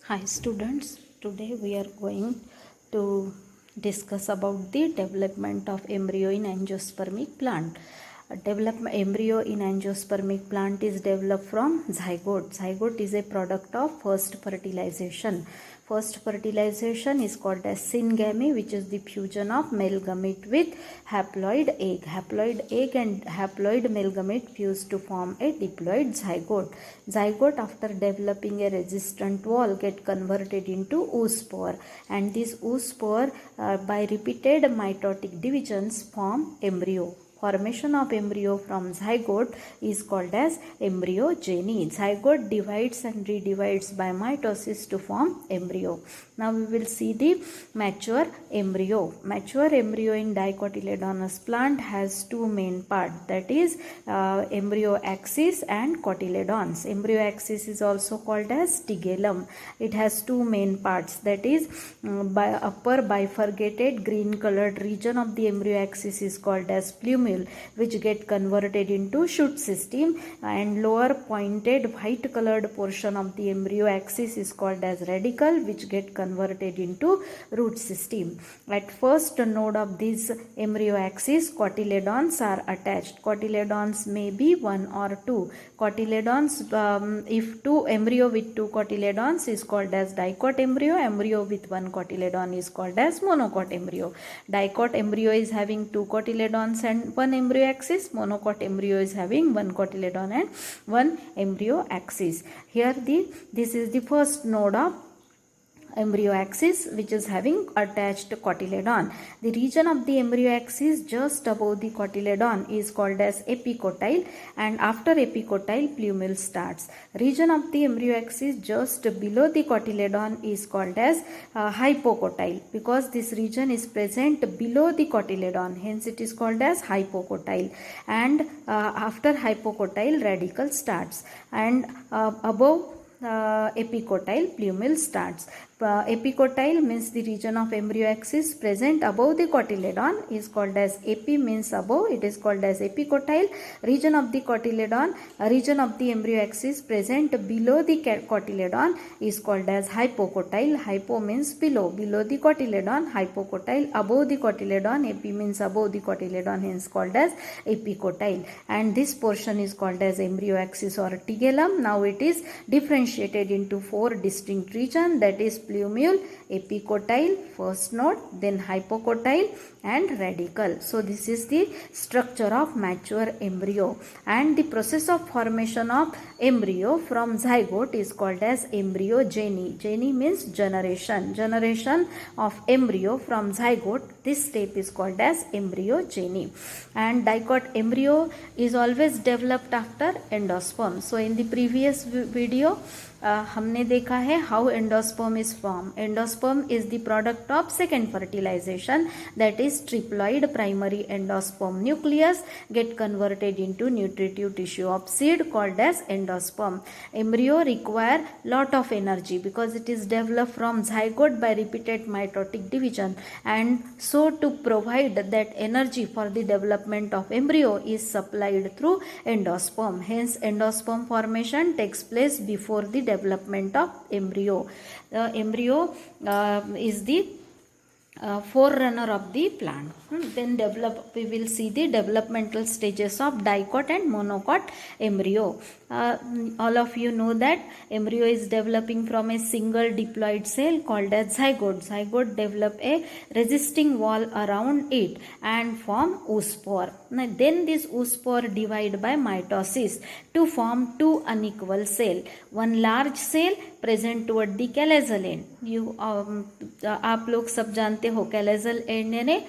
Hi students, today we are going to discuss about the development of embryo in angiospermic plant. Development embryo in angiospermic plant is developed from zygote. Zygote is a product of first fertilization. First fertilization is called as syngamy, which is the fusion of male gamete with haploid egg. Haploid egg and haploid male gamete fuse to form a diploid zygote. Zygote, after developing a resistant wall, get converted into oospore, and this oospore by repeated mitotic divisions form embryo. Formation of embryo from zygote is called as embryogeny. Zygote divides and redivides by mitosis to form embryo. Now we will see the mature embryo. Mature embryo in dicotyledonous plant has two main parts, that is embryo axis and cotyledons. Embryo axis is also called as tigellum. It has two main parts, that is by upper bifurcated green colored region of the embryo axis is called as plumule, which get converted into shoot system, and lower pointed white colored portion of the embryo axis is called as radicle, which get converted into root system. At first node of this embryo axis, cotyledons are attached. Cotyledons may be one or two. Cotyledons, if two embryo with two cotyledons is called as dicot embryo. Embryo with one cotyledon is called as monocot embryo. Dicot embryo is having two cotyledons and one embryo axis. Monocot embryo is having one cotyledon and one embryo axis. Here this is the first node of embryo axis, which is having attached cotyledon. The region of the embryo axis just above the cotyledon is called as epicotyle, and after epicotyle plumule starts. Region of the embryo axis just below the cotyledon is called as hypocotyle, because this region is present below the cotyledon, hence it is called as hypocotyle. And after hypocotyle radicle starts, and above epicotyle plumule starts. Epicotyle means the region of embryo axis present above the cotyledon is called as epi, means above, it is called as epicotyle. Region of the cotyledon, region of the embryo axis present below the cotyledon is called as hypocotyle. Hypo means below, below the cotyledon. Hypocotyle, above the cotyledon. Epi means above the cotyledon, hence called as epicotyle. And this portion is called as embryo axis or tigellum. Now it is differentiated into four distinct regions, that is plumule, epicotyle, first node, then hypocotyle and radicle. So this is the structure of mature embryo, and the process of formation of embryo from zygote is called as embryogeny. Geny means generation. Generation of embryo from zygote, this step is called as embryogeny. And dicot embryo is always developed after endosperm. So in the previous video हमने देखा है how endosperm is formed. Endosperm is the product of second fertilization, that is triploid primary endosperm nucleus get converted into nutritive tissue of seed called as endosperm. Embryo require lot of energy because it is developed from zygote by repeated mitotic division, and so to provide that energy for the development of embryo is supplied through endosperm. Hence endosperm formation takes place before the development of embryo. The embryo is the forerunner of the plant. Then we will see the developmental stages of dicot and monocot embryo. All of you know that embryo is developing from a single diploid cell called as zygote. Zygote develop a resisting wall around it and form oospore. Now, then this oospore divide by mitosis to form two unequal cell. One large cell present toward the callosal end. आप लोग सब जानते हो callosal end यानी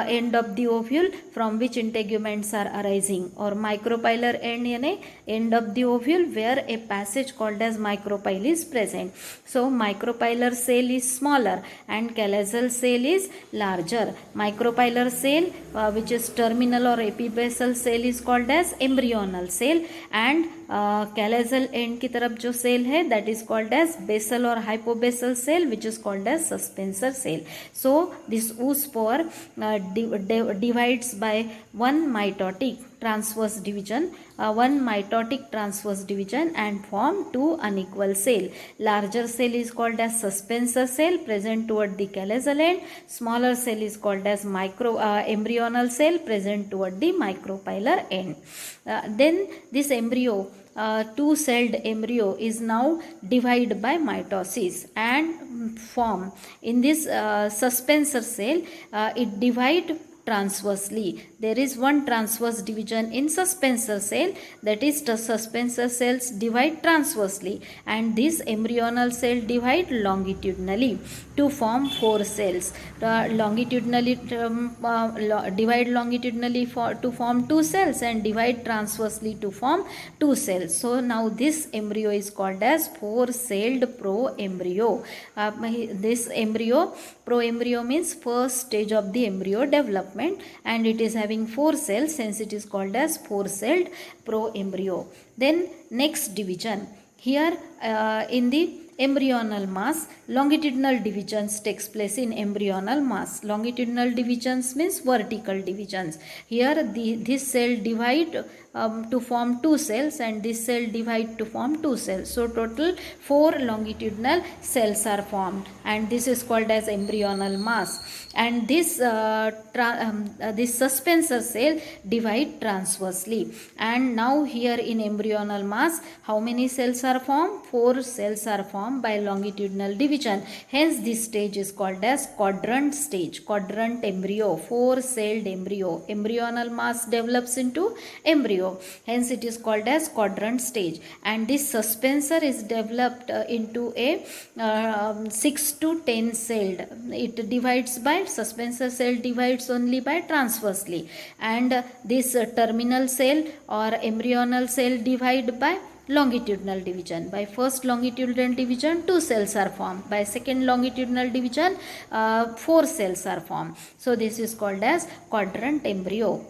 end of the ovule from which integuments are arising, or micropylar end यानी end of the ovule where a passage called as micropyle is present. So micropylar cell is smaller and callosal cell is larger. Micropylar cell which is terminal or epibasal cell is called as embryonal cell, and chalazal and की तरफ जो cell है that is called as basal और hypobasal cell which is called as suspensor cell. So this oospore divides by one mitotic transverse division, and form two unequal cell. Larger cell is called as suspensor cell present toward the callosal end. Smaller cell is called as embryonal cell present toward the micropylar end. Then this embryo, two-celled embryo, is now divided by mitosis and form. In this suspensor cell, it divide transversely. There is one transverse division in suspensor cell, that is the suspensor cells divide transversely, and this embryonal cell divide longitudinally to form four cells. Divide longitudinally to form two cells and divide transversely to form two cells. So now this embryo is called as four-celled pro-embryo. This embryo, pro-embryo means first stage of the embryo development, and it is having four cells, hence it is called as four-celled pro-embryo. Then next division, here in the embryonal mass, longitudinal divisions takes place in embryonal mass. Longitudinal divisions means vertical divisions. Here this cell divide to form two cells, and this cell divide to form two cells. So total four longitudinal cells are formed, and this is called as embryonal mass. And this this suspensor cell divide transversely. And now here in embryonal mass, how many cells are formed? Four cells are formed by longitudinal division. Hence this stage is called as quadrant stage. Quadrant embryo, four-celled embryo. Embryonal mass develops into embryo. Hence it is called as quadrant stage. And this suspensor is developed into a 6 to 10 celled. It divides by, suspensor cell divides only by transversely, and this terminal cell or embryonal cell divide by longitudinal division. By first longitudinal division, two cells are formed. By second longitudinal division, four cells are formed. So this is called as quadrant embryo.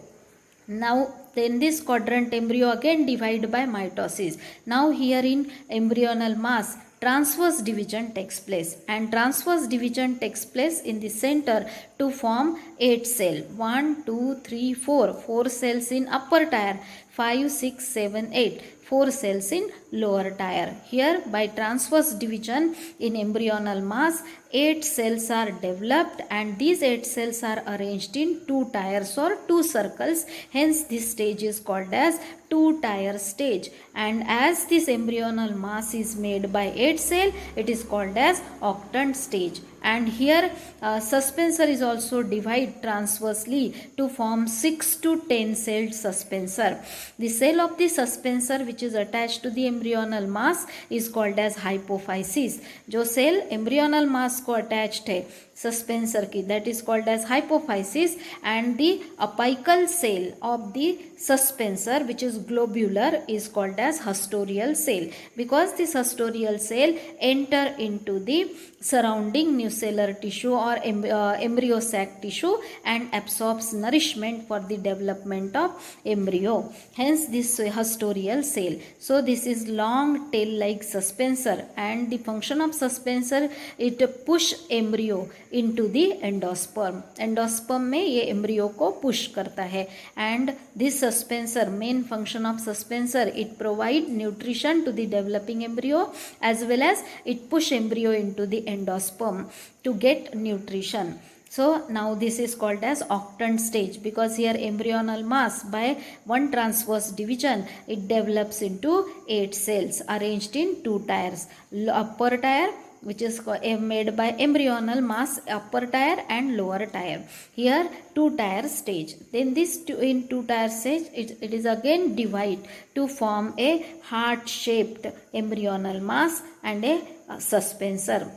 Now then this quadrant embryo again divide by mitosis. Now here in embryonal mass, transverse division takes place, and transverse division takes place in the center to form 8 cells. 1, 2, 3, 4. 4 cells in upper tier. 5, 6, 7, 8. 4 cells in lower tier. Here by transverse division in embryonal mass, 8 cells are developed, and these 8 cells are arranged in 2 tiers or 2 circles. Hence this stage is called as 2-tier stage. And as this embryonal mass is made by 8 cells, it is called as octant stage. And here suspensor is also divided transversely to form 6 to 10 celled suspensor. The cell of the suspensor which is attached to the embryonal mass is called as hypophysis. जो cell embryonal mass को attached है suspensor की, that is called as hypophysis. And the apical cell of the suspensor which is globular is called as haustorial cell, because this haustorial cell enter into the surrounding nucellar tissue or embryo sac tissue and absorbs nourishment for the development of embryo. Hence this haustorial cell. So this is long tail like suspensor, and the function of suspensor, it push embryo into the endosperm. Endosperm में ये embryo को push करता है. And this suspensor, main function of suspensor, it provide nutrition to the developing embryo, as well as it push embryo into the endosperm to get nutrition. So now this is called as octant stage, because here embryonal mass by one transverse division, it develops into 8 cells arranged in 2 tiers. Upper tier which is made by embryonal mass, upper tier and lower tier. Here 2-tier stage. Then this in 2-tier stage, it is again divide to form a heart-shaped embryonal mass and a suspensor.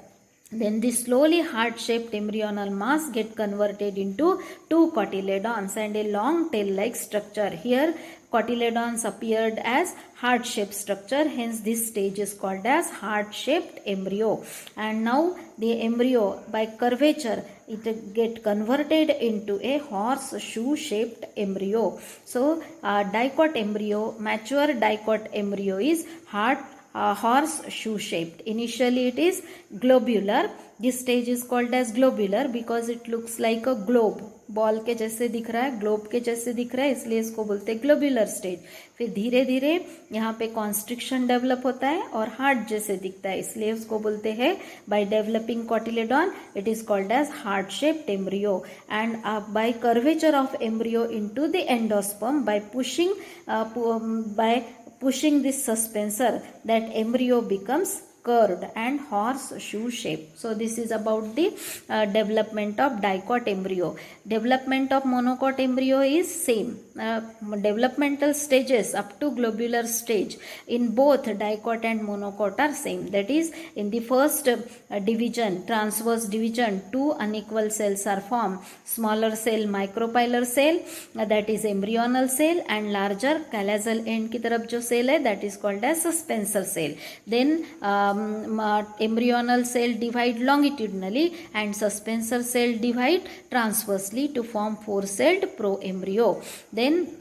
Then the slowly heart-shaped embryonal mass get converted into 2 cotyledons and a long tail-like structure. Here cotyledons appeared as heart-shaped structure. Hence, this stage is called as heart-shaped embryo. And now the embryo, by curvature, it get converted into a horseshoe-shaped embryo. So, dicot embryo, mature dicot embryo is horseshoe shaped. Initially it is globular. This stage is called as globular because it looks like a globe. Ball के जैसे दिख रहा है, globe के जैसे दिख रहा है, इसलिए इसको बोलते हैं ग्लोब्यूलर स्टेज. फिर धीरे धीरे यहाँ पे कॉन्स्ट्रिक्शन डेवलप होता है और हार्ट जैसे दिखता है, इसलिए उसको बोलते हैं by developing cotyledon it is called as heart shaped embryo. And by curvature of embryo into the endosperm by pushing this suspensor, that embryo becomes curved and horseshoe shape. So this is about the development of dicot embryo. Development of monocot embryo is same. Developmental stages up to globular stage in both dicot and monocot are same. That is, in the first division, transverse division, two unequal cells are formed. Smaller cell micropylar cell, that is embryonal cell, and larger callosal end की तरफ जो cell है that is called as suspensor cell. Then embryonal cell divide longitudinally and suspensor cell divide transversely to form four-celled proembryo. Then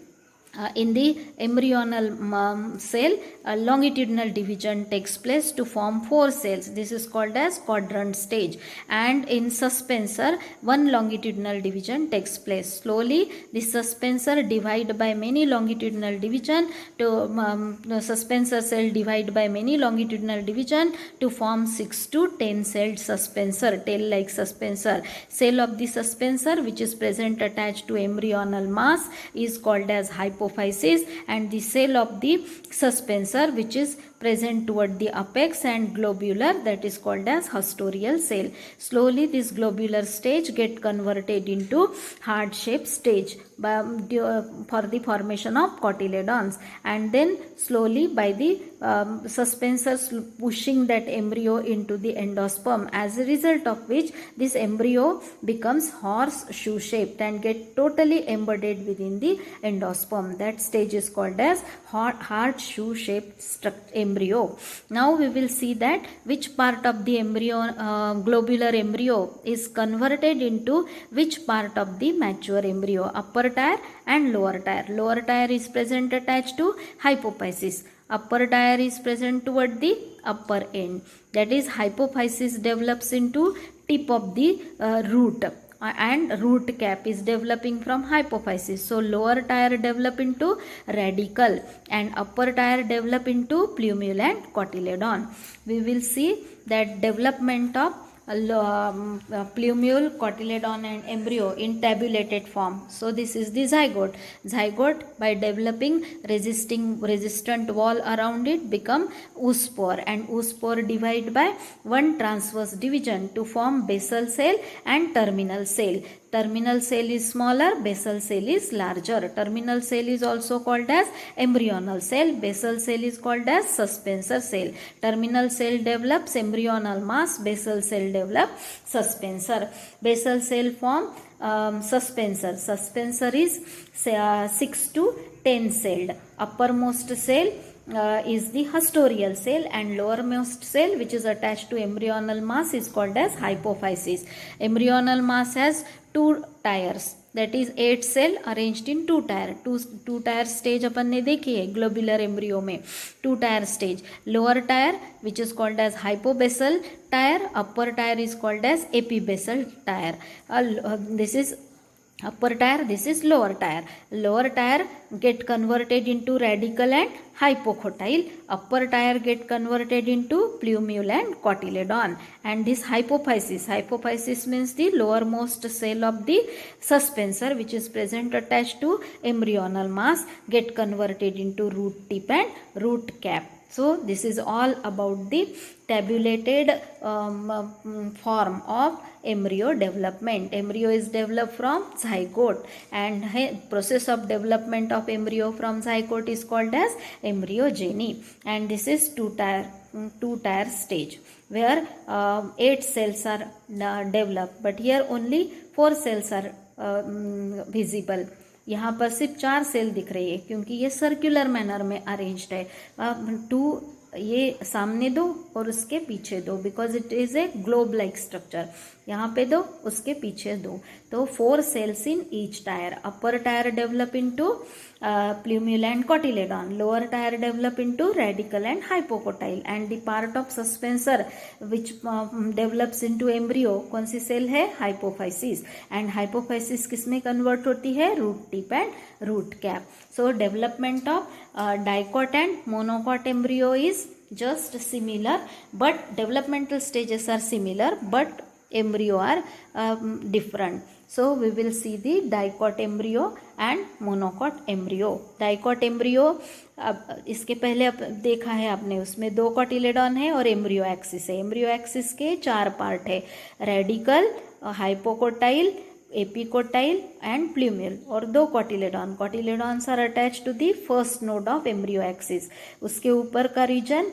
in the embryonal cell, a longitudinal division takes place to form four cells. This is called as quadrant stage. And in suspensor, one longitudinal division takes place. Slowly, the suspensor divide by many longitudinal division to suspensor cell divide by many longitudinal division to form 6 to 10 celled suspensor, tail-like suspensor. Cell of the suspensor, which is present attached to embryonal mass, is called as hypophysis, and the cell of the suspensor which is present toward the apex and globular, that is called as haustorial cell. Slowly this globular stage get converted into heart-shaped stage for the formation of cotyledons, and then slowly by the suspensors pushing that embryo into the endosperm, as a result of which this embryo becomes horseshoe shaped and get totally embedded within the endosperm. That stage is called as heart-shoe shaped embryo. Now we will see that which part of the embryo, globular embryo, is converted into which part of the mature embryo, upper tier and lower tier. Lower tier is present attached to hypophysis. Upper tier is present toward the upper end. That is, hypophysis develops into tip of the root, and root cap is developing from hypophysis. So lower tier develop into radicle and upper tier develop into plumule and cotyledon. We will see that development of plumule, cotyledon and embryo in tabulated form. So this is the zygote. Zygote, by developing resistant wall around it, become oospore, and oospore divide by one transverse division to form basal cell and terminal cell. Terminal cell is smaller, basal cell is larger. Terminal cell is also called as embryonal cell. Basal cell is called as suspensor cell. Terminal cell develops embryonal mass, basal cell develops suspensor. Basal cell form suspensor. Suspensor is 6 to 10 celled. Uppermost cell is the haustorial cell, and lowermost cell which is attached to embryonal mass is called as hypophysis. Embryonal mass has two tiers, that is 8 cell arranged in two tier. Two tier stage अपन ने देखी है globular embryo में. Two tier stage. Lower tier which is called as hypobasal tier, upper tier is called as epibasal tier. This is upper tier, this is lower tier. Lower tier get converted into radicle and hypocotyle. Upper tier get converted into plumule and cotyledon. And this hypophysis means the lowermost cell of the suspensor which is present attached to embryonal mass get converted into root tip and root cap. So this is all about the tabulated form of embryo development. Embryo is developed from zygote, and process of development of embryo from zygote is called as embryogeny. And this is two tier stage where 8 cells are developed, but here only 4 cells are visible. यहाँ पर सिर्फ 4 cell दिख रही है क्योंकि ये circular manner में arranged है। 2 ये सामने 2 और उसके पीछे 2, because it is a globe like structure. यहाँ पे 2, उसके पीछे 2, तो 4 cells in each tier. Upper tier develop into plumule and cotyledon, lower tier develop into radical and hypocotyle, and the part of suspensor which develops into embryo कौन सी cell है? Hypophysis. And hypophysis किस में convert होती है? Root tip and root cap. So development of dicot and monocot embryo is just similar, but developmental stages are similar, but embryo are different. So we will see the dicot embryo and monocot embryo. Dicot embryo इसके पहले देखा है आपने, उसमें 2 cotyledon है और embryo axis है। Embryo axis के 4 पार्ट है, radicle, hypocotyl, epicotyl and plumule, और 2 cotyledon. Cotyledons are attach to the first node of embryo axis. उसके ऊपर का रीजन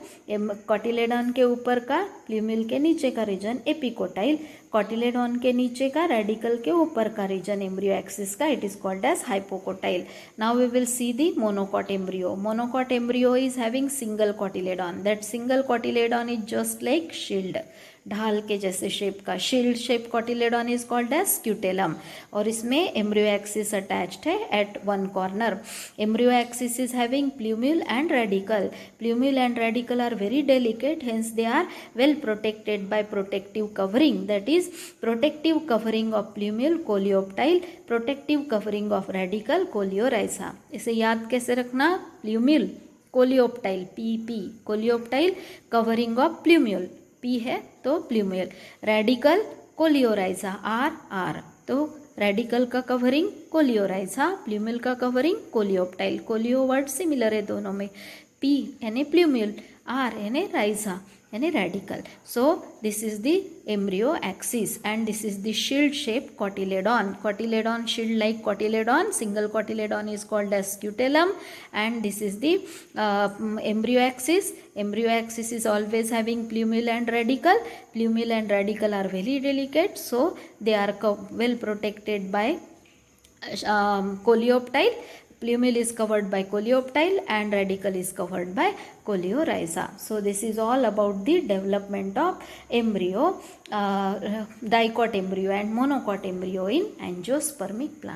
कॉटिलेडॉन के ऊपर का, प्ल्यूम्यूल के नीचे का रीजन एपिकोटाइल, कॉटिलेडॉन के नीचे का, रेडिकल के ऊपर का रीजन एम्ब्रियो एक्सिस का, it is called as hypocotyl. Now we will see the monocot embryo. Monocot embryo is having single cotyledon. That single cotyledon is just like shield, ढाल के जैसे शेप का। Shield shape cotyledon is called as scutellum, और इसमें embryo axis attached है at one corner. Embryo axis is having plumule and radicle. Plumule and radicle are very delicate, hence they are well protected by protective covering, that is protective covering of plumule coleoptile, protective covering of radicle coleorhiza. इसे याद कैसे रखना? Plumule coleoptile, P, coleoptile covering of plumule, P है तो plumule, radicle coleorhiza, are, तो radical का covering coleorhiza, plumule का covering coleoptile. कोलियो word similar है दोनों में, पी यानी प्ल्यूम्यूल, आर यानी राइजा यानी radical. So this is the embryo axis and this is the shield shape cotyledon. Cotyledon shield like cotyledon. Single cotyledon is called as scutellum and this is the embryo axis. Embryo axis is always having plumule and radicle. Plumule and radicle are very delicate, so they are well protected by coleoptile. Plumule is covered by coleoptile and radicle is covered by coleorhiza. So this is all about the development of embryo, dicot embryo and monocot embryo in angiospermic plant.